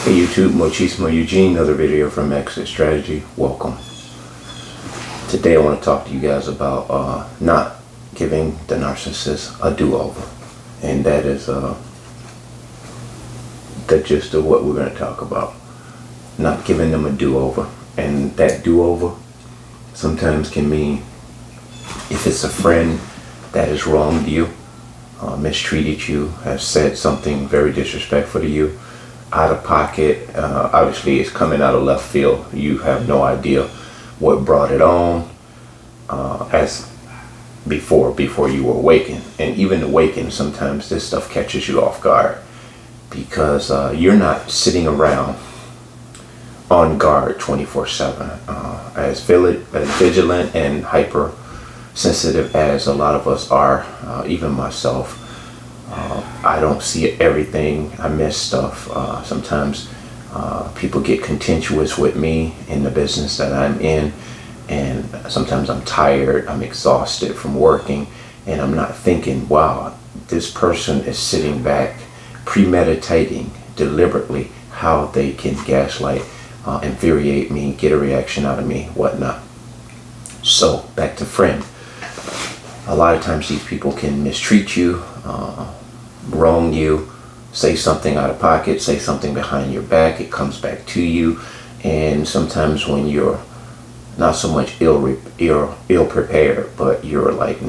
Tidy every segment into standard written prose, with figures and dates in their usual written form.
Hey YouTube, Mochismo Eugene, another video from Exit Strategy. Welcome. Today I want to talk to you guys about not giving the narcissist a do-over. And that is the gist of what we're going to talk about. Not giving them a do-over. And that do-over sometimes can mean, if it's a friend that has wronged you, mistreated you, has said something very disrespectful to you, out of pocket, obviously it's coming out of left field. You have no idea what brought it on, as before you were awakened. And even awakened, sometimes this stuff catches you off guard because you're not sitting around on guard 24/7. As vigilant and hypersensitive as a lot of us are, even myself, I don't see everything. I miss stuff. Sometimes people get contentious with me in the business that I'm in, and sometimes I'm tired, I'm exhausted from working, and I'm not thinking, wow, this person is sitting back, premeditating deliberately how they can gaslight, infuriate me, get a reaction out of me, whatnot. So back to friend. A lot of times these people can mistreat you, wrong you, say something out of pocket, say something behind your back, it comes back to you. And sometimes when you're not so much ill prepared, but you're like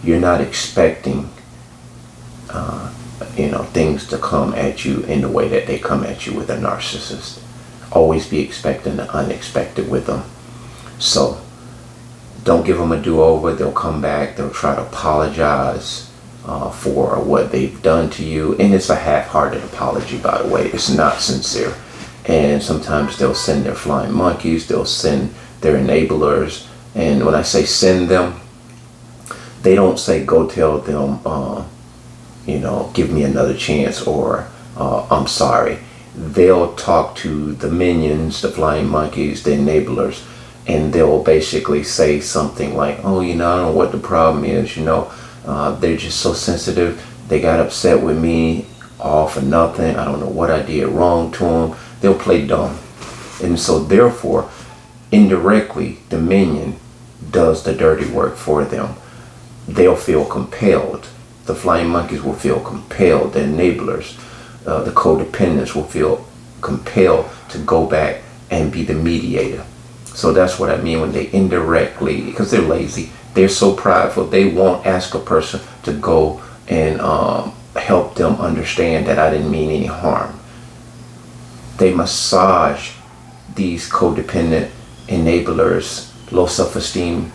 you're not expecting things to come at you in the way that they come at you with a narcissist. Always be expecting the unexpected with them. So don't give them a do-over. They'll come back, they'll try to apologize for what they've done to you, and it's a half-hearted apology, by the way. It's not sincere. And sometimes they'll send their flying monkeys, they'll send their enablers. And when I say send them, they don't say go tell them give me another chance, or I'm sorry. They'll talk to the minions, the flying monkeys, the enablers, and they'll basically say something like, oh, I don't know what the problem is, they're just so sensitive. They got upset with me all for nothing. I don't know what I did wrong to them. They'll play dumb. And so therefore, indirectly, the minion does the dirty work for them. They'll feel compelled. The flying monkeys will feel compelled. The enablers, the codependents will feel compelled to go back and be the mediator. So that's what I mean when they indirectly, because they're lazy, they're so prideful, they won't ask a person to go and help them understand that I didn't mean any harm. They massage these codependent enablers, low self-esteem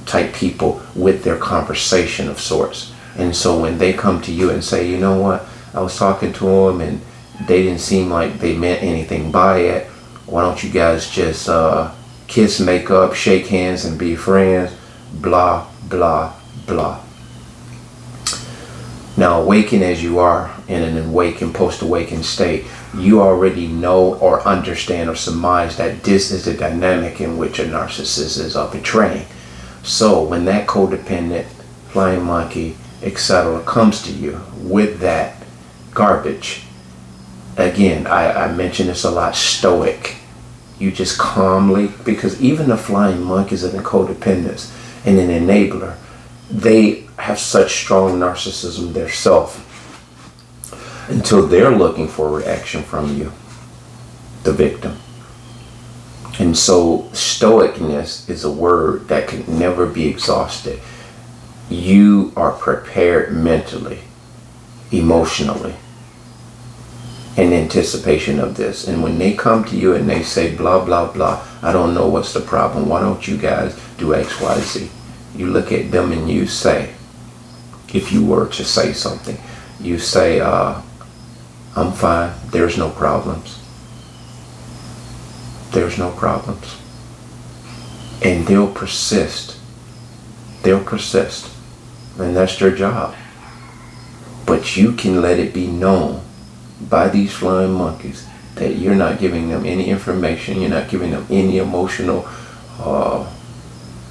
type people with their conversation of sorts. And so when they come to you and say, you know what, I was talking to them and they didn't seem like they meant anything by it. Why don't you guys just kiss, make up, shake hands, and be friends? Blah, blah, blah. Now, awakened as you are in an awakened, post-awakened state, you already know or understand or surmise that this is the dynamic in which a narcissist is portraying. So when that codependent, flying monkey, etc. comes to you with that garbage, again, I mention this a lot, stoic. You just calmly, because even the flying monkeys and the codependents and an enabler, they have such strong narcissism themselves until they're looking for a reaction from you, the victim. And so stoicness is a word that can never be exhausted. You are prepared mentally, emotionally, in anticipation of this. And when they come to you and they say blah blah blah, I don't know what's the problem, why don't you guys do XYZ? You look at them and you say, if you were to say something, you say, I'm fine, there's no problems. There's no problems. And they'll persist. They'll persist. And that's their job. But you can let it be known by these flying monkeys that you're not giving them any information, you're not giving them any emotional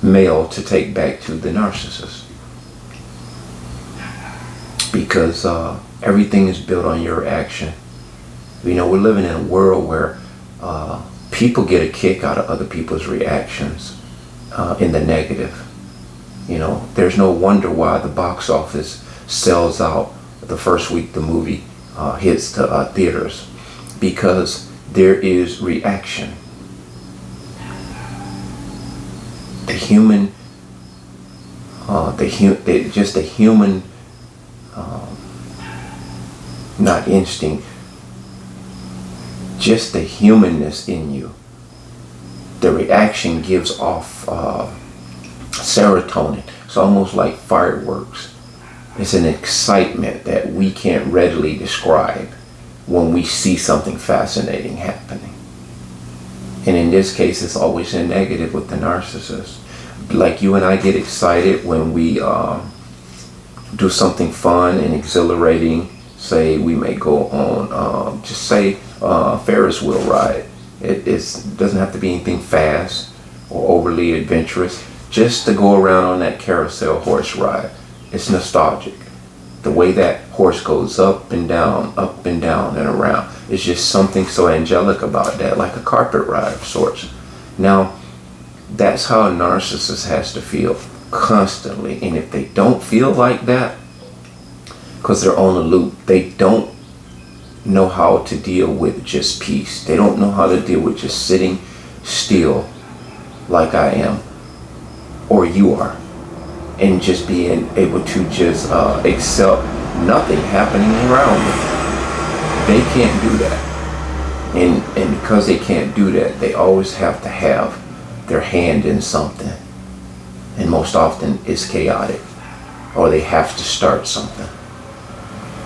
mail to take back to the narcissist. Because everything is built on your action. You know, we're living in a world where people get a kick out of other people's reactions in the negative. You know, there's no wonder why the box office sells out the first week the movie hits the theaters, because there is reaction. The human, just the human, not instinct, just the humanness in you. The reaction gives off serotonin. It's almost like fireworks. It's an excitement that we can't readily describe when we see something fascinating happening. And in this case, it's always a negative with the narcissist. Like you and I get excited when we do something fun and exhilarating. Say we may go on, just say Ferris wheel ride. It doesn't have to be anything fast or overly adventurous. Just to go around on that carousel horse ride. It's nostalgic. The way that horse goes up and down and around. It's just something so angelic about that, like a carpet ride of sorts. Now, that's how a narcissist has to feel constantly. And if they don't feel like that, because they're on the loop, they don't know how to deal with just peace. They don't know how to deal with just sitting still like I am, or you are, and just being able to just accept nothing happening around them. They can't do that. And because they can't do that, they always have to have their hand in something. And most often it's chaotic, or they have to start something.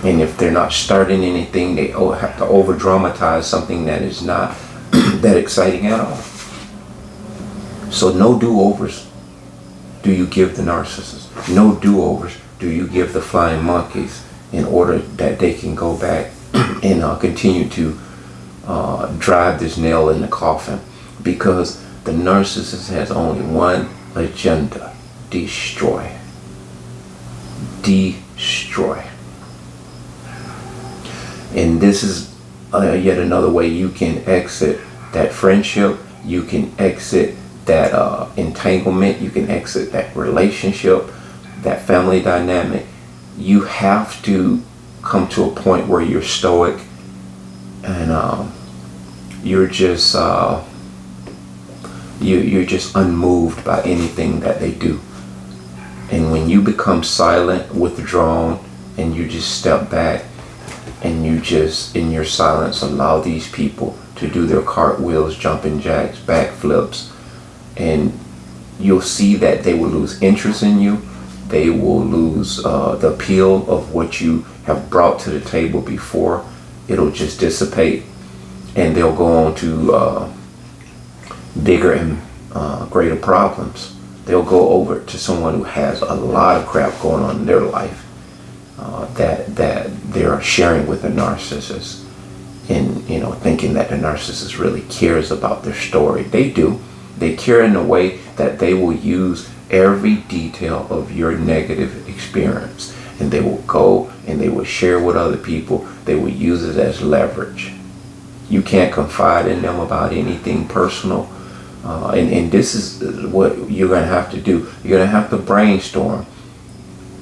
And if they're not starting anything, they have to over dramatize something that is not that exciting at all. So no do-overs do you give the narcissist. No do-overs do you give the flying monkeys, in order that they can go back and continue to drive this nail in the coffin. Because the narcissist has only one agenda: destroy. Destroy. And this is yet another way you can exit that friendship. You can exit that entanglement. You can exit that relationship, that family dynamic. You have to come to a point where you're stoic and you're just you're just unmoved by anything that they do. And when you become silent, withdrawn, and you just step back and you just in your silence allow these people to do their cartwheels, jumping jacks, backflips, and you'll see that they will lose interest in you. They will lose the appeal of what you have brought to the table before. It'll just dissipate, and they'll go on to bigger and greater problems. They'll go over to someone who has a lot of crap going on in their life that they're sharing with a narcissist, and thinking that the narcissist really cares about their story. They do. They care in a way that they will use every detail of your negative experience, and they will go and they will share with other people. They will use it as leverage. You can't confide in them about anything personal, and this is what you're going to have to do. You're going to have to brainstorm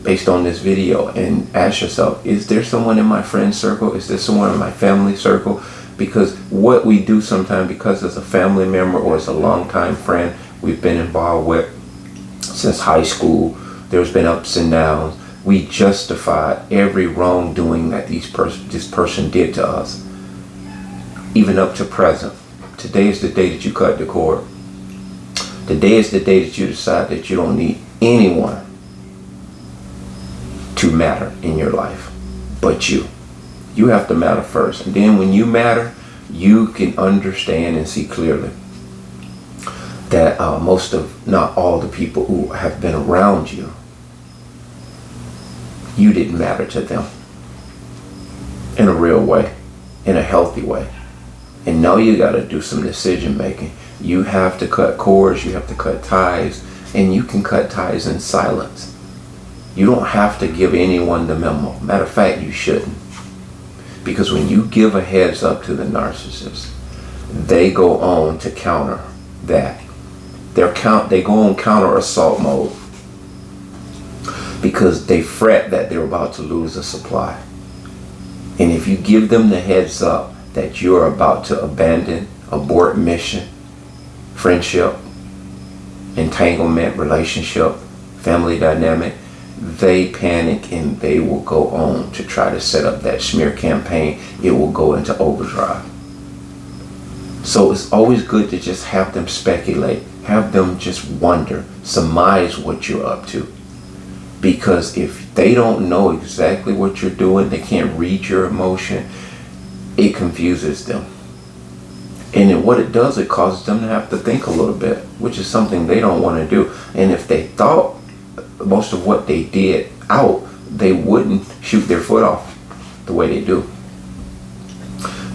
based on this video and ask yourself, is there someone in my friend circle? Is there someone in my family circle? Because what we do sometimes, because it's a family member or it's a longtime friend we've been involved with since high school, there's been ups and downs. We justify every wrongdoing that this person did to us, even up to present. Today is the day that you cut the cord. Today is the day that you decide that you don't need anyone to matter in your life but you. You have to matter first, and then when you matter, you can understand and see clearly that most of, not all the people who have been around you, you didn't matter to them in a real way, in a healthy way. And now you got to do some decision making. You have to cut cords, you have to cut ties, and you can cut ties in silence. You don't have to give anyone the memo. Matter of fact, you shouldn't. Because when you give a heads up to the narcissist, they go on to counter that. They go on counter assault mode because they fret that they're about to lose a supply. And if you give them the heads up that you're about to abandon, abort mission, friendship, entanglement, relationship, family dynamic, they panic and they will go on to try to set up that smear campaign. It will go into overdrive. So it's always good to just have them speculate, have them just wonder, surmise what you're up to. Because if they don't know exactly what you're doing, they can't read your emotion, it confuses them. And then what it does, it causes them to have to think a little bit, which is something they don't want to do. And if they thought most of what they did out, they wouldn't shoot their foot off the way they do.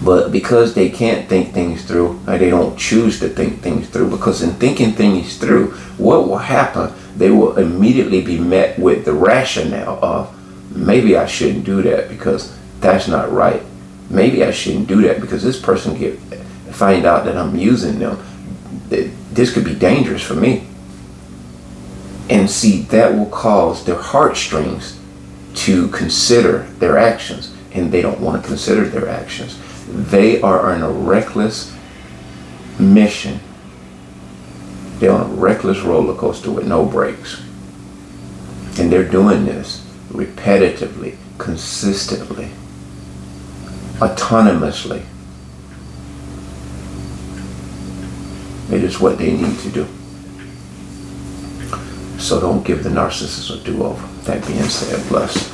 But because they can't think things through, or they don't choose to think things through, because in thinking things through, what will happen? They will immediately be met with the rationale of, maybe I shouldn't do that because that's not right. Maybe I shouldn't do that because this person find out that I'm using them. This could be dangerous for me. And see, that will cause their heartstrings to consider their actions, and they don't want to consider their actions. They are on a reckless mission. They're on a reckless roller coaster with no brakes. And they're doing this repetitively, consistently, autonomously. It is what they need to do. So don't give the narcissist a do-over. That being said, bless.